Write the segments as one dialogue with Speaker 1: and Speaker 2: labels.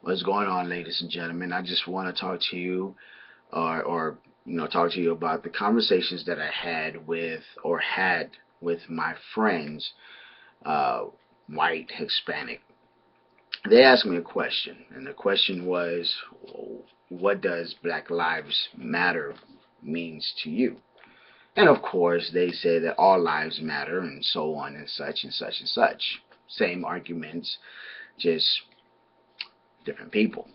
Speaker 1: What's going on, ladies and gentlemen? I just want to talk to you, or talk to you about the conversations that I had with my friends, uh, white, Hispanic. They asked me a question, and the question was, "What does Black Lives Matter means to you?" And of course, they say that all lives matter, and so on, and such and such and such. Same arguments, just different people.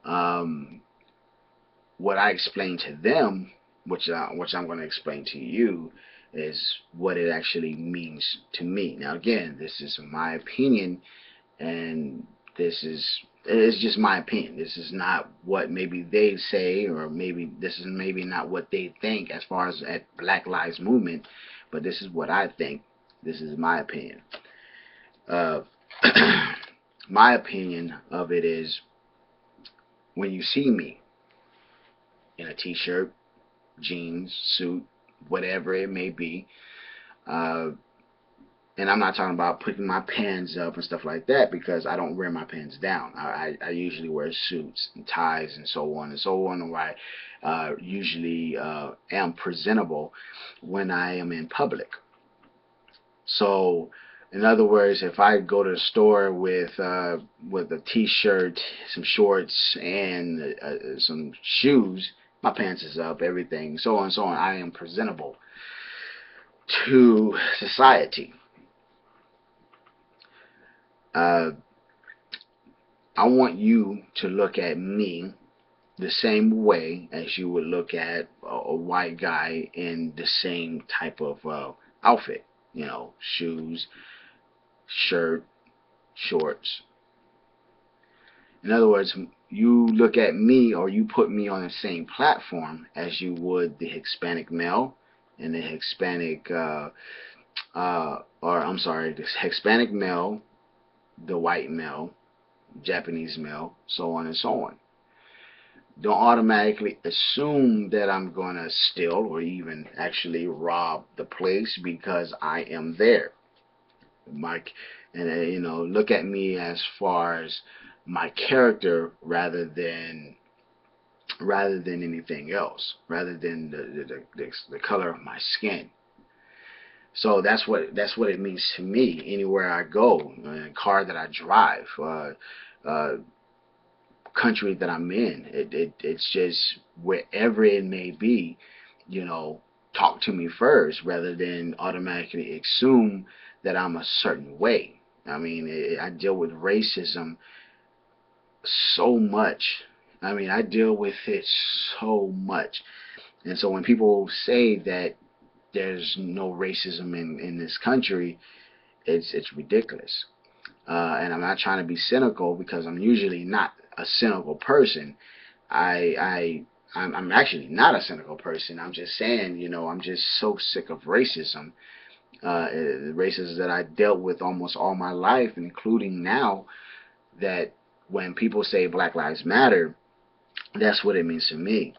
Speaker 1: Um, what I explained to them, which I'm going to explain to you, is what it actually means to me. Now, again, this is my opinion, and this is it's just my opinion. This is not what maybe they say, or maybe this is maybe not what they think as far as at Black Lives Movement, but this is what I think. This is my opinion. Uh, my opinion of it is when you see me in a t-shirt, jeans, suit, whatever it may be. Uh, and I'm not talking about putting my pants up and stuff like that because I don't wear my pants down. I usually wear suits and ties and so on and so on, where I usually am presentable when I am in public. So, in other words, if I go to the store with a t-shirt, some shorts, and some shoes, my pants is up, everything, so on and so on. I am presentable to society. Uh, I want you to look at me the same way as you would look at a white guy in the same type of outfit. Shoes, shirt, shorts. In other words, you look at me or you put me on the same platform as you would the Hispanic male and the the Hispanic male, the white male, Japanese male, so on and so on. Don't automatically assume that I'm going to steal or even actually rob the place because I am there. Mike, and look at me as far as my character rather than anything else, rather than the color of my skin. So that's what it means to me. Anywhere I go, car that I drive, uh, country that I'm in, it's just wherever it may be, you know, talk to me first rather than automatically assume that I'm a certain way. I mean, I deal with racism so much. I mean, I deal with it so much. And so when people say that there's no racism in this country, it's ridiculous. And I'm not trying to be cynical because I'm usually not a cynical person. I'm actually not a cynical person. I'm just saying, I'm just so sick of racism. The racism that I dealt with almost all my life, including now, that when people say Black Lives Matter, that's what it means to me.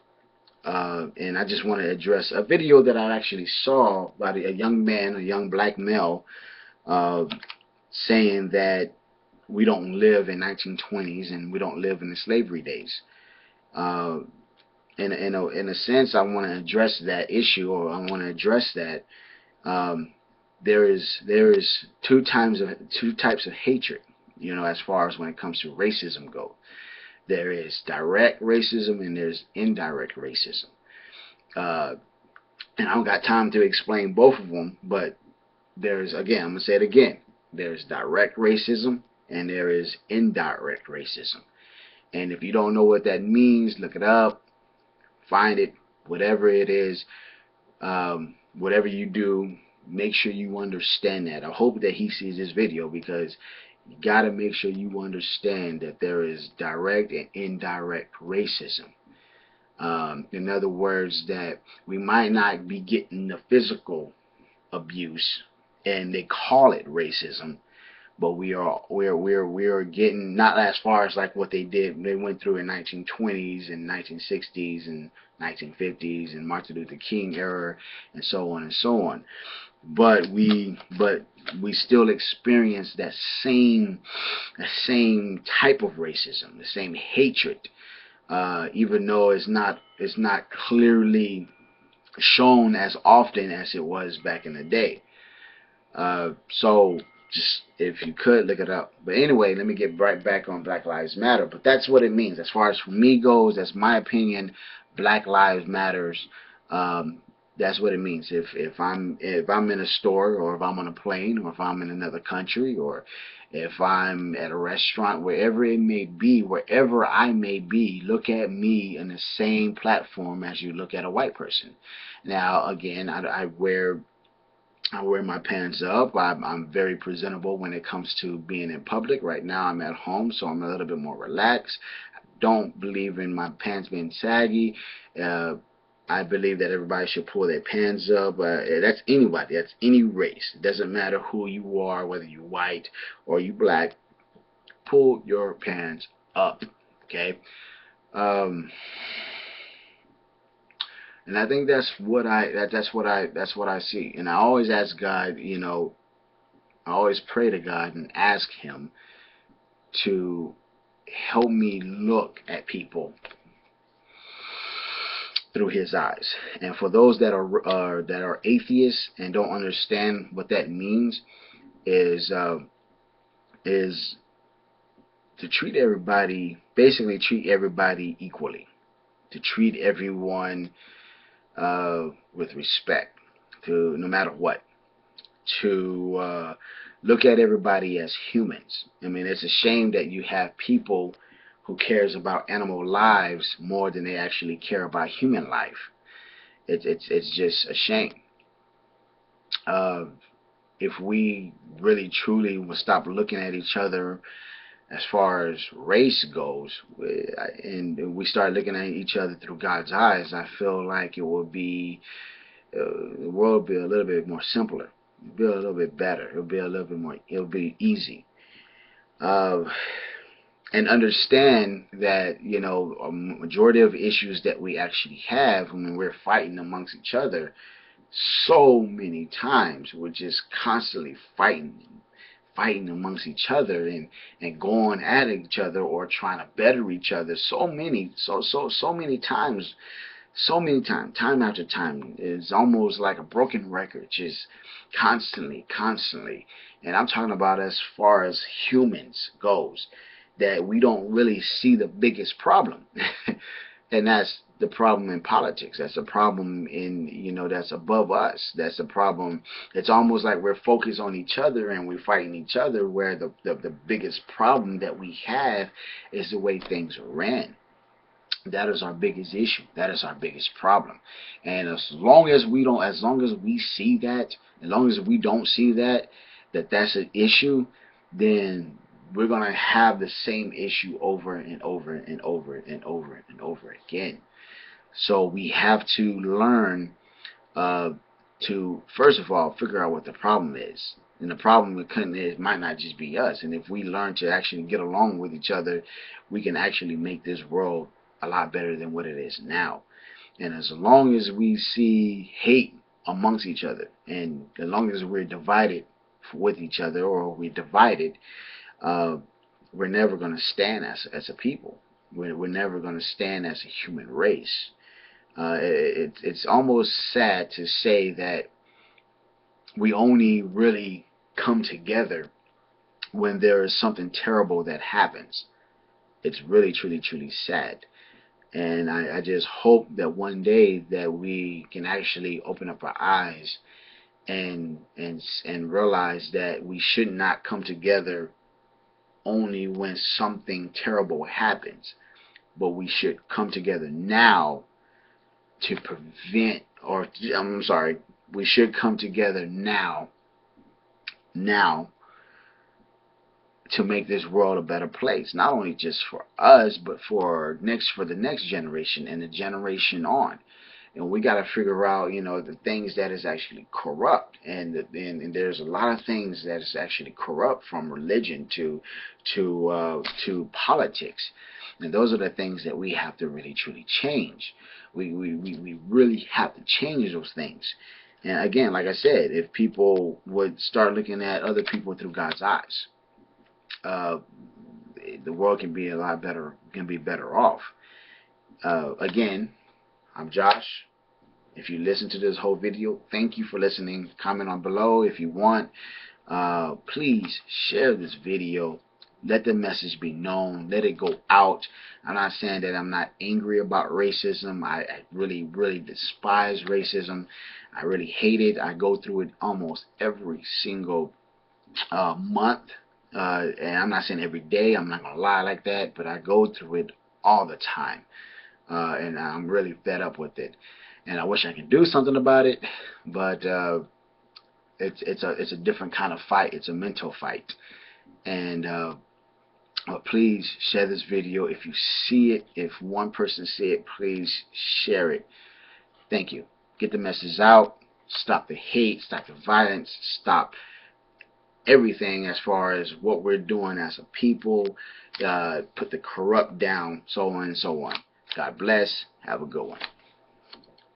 Speaker 1: And I just want to address a video that I actually saw about a young man, a young black male, uh, saying that we don't live in 1920s and we don't live in the slavery days. Uh, in a sense, I want to address that issue, or I want to address that. Um, there is two types of hatred. As far as when it comes to racism go, there is direct racism and there's indirect racism. Uh, and I don't got time to explain both of them, but I'm gonna say it again. There's direct racism and there is indirect racism. And if you don't know what that means, look it up, find it, whatever it is, whatever you do, make sure you understand that. I hope that he sees this video because you got to make sure you understand that there is direct and indirect racism. In other words, that we might not be getting the physical abuse, and they call it racism, but we are getting not as far as like what they went through in 1920s and 1960s and 1950s and Martin Luther King era and so on and so on. But we still experience that same the same type of racism, the same hatred, even though it's not clearly shown as often as it was back in the day. So just if you could look it up. But anyway, let me get right back on Black Lives Matter. But that's what it means. As far as for me goes, that's my opinion. Black Lives Matters. That's what it means. If I'm in a store, or if I'm on a plane, or if I'm in another country, or if I'm at a restaurant, wherever it may be, wherever I may be, look at me in the same platform as you look at a white person. Now, again, I wear my pants up. I'm very presentable when it comes to being in public. Right now, I'm at home, so I'm a little bit more relaxed. Don't believe in my pants being saggy. Uh, I believe that everybody should pull their pants up. That's anybody. That's any race. It doesn't matter who you are, whether you're white or you black. Pull your pants up. Okay. Um, and I think that's what I see. And I always ask God, I always pray to God and ask Him to help me look at people through His eyes. And for those that are atheists and don't understand what that means, is to basically treat everybody equally, to treat everyone with respect, to no matter what, to look at everybody as humans. I mean, it's a shame that you have people who cares about animal lives more than they actually care about human life. It's just a shame. Uh, if we really truly would stop looking at each other as far as race goes, and we start looking at each other through God's eyes, I feel like the world would be a little bit more simpler. It'll be a little bit better. It'll be a little bit more. It'll be easy. Uh, and understand that a majority of issues that we actually have when we're fighting amongst each other, so many times we're just constantly fighting amongst each other, and going at each other, or trying to better each other so many times, time after time. It's almost like a broken record, just constantly. And I'm talking about as far as humans goes, that we don't really see the biggest problem. And that's the problem in politics. That's a problem that's above us. That's a problem. It's almost like we're focused on each other and we're fighting each other, where the biggest problem that we have is the way things are ran. That is our biggest issue. That is our biggest problem. And as long as we see that, as long as we don't see that's an issue, then we're going to have the same issue over and over and over and over and over again. So we have to learn to, first of all, figure out what the problem is. And the problem might not just be us. And if we learn to actually get along with each other, we can actually make this world a lot better than what it is now. And as long as we see hate amongst each other, and as long as we're divided with each other, or we're divided, we're never going to stand as a people. We're never going to stand as a human race. It's almost sad to say that we only really come together when there is something terrible that happens. It's really, truly, truly sad. And I just hope that one day that we can actually open up our eyes and realize that we should not come together only when something terrible happens, but we should come together now to prevent, or I'm sorry, we should come together now to make this world a better place, not only just for us, but for the next generation and the generation on. And we got to figure out, the things that is actually corrupt, and there's a lot of things that is actually corrupt, from religion to politics, and those are the things that we have to really truly change. We really have to change those things. And again, like I said, if people would start looking at other people through God's eyes, the world can be a lot better, can be better off. Again, I'm Josh. If you listen to this whole video, thank you for listening. Comment on below if you want. Please share this video. Let the message be known. Let it go out. I'm not saying that I'm not angry about racism. I really, really despise racism. I really hate it. I go through it almost every single month. And I'm not saying every day. I'm not going to lie like that. But I go through it all the time. And I'm really fed up with it. And I wish I could do something about it. But it's a different kind of fight. It's a mental fight. And please share this video. If you see it, if one person see it, please share it. Thank you. Get the message out. Stop the hate. Stop the violence. Stop everything as far as what we're doing as a people. Put the corrupt down, so on and so on. God bless. Have a good one.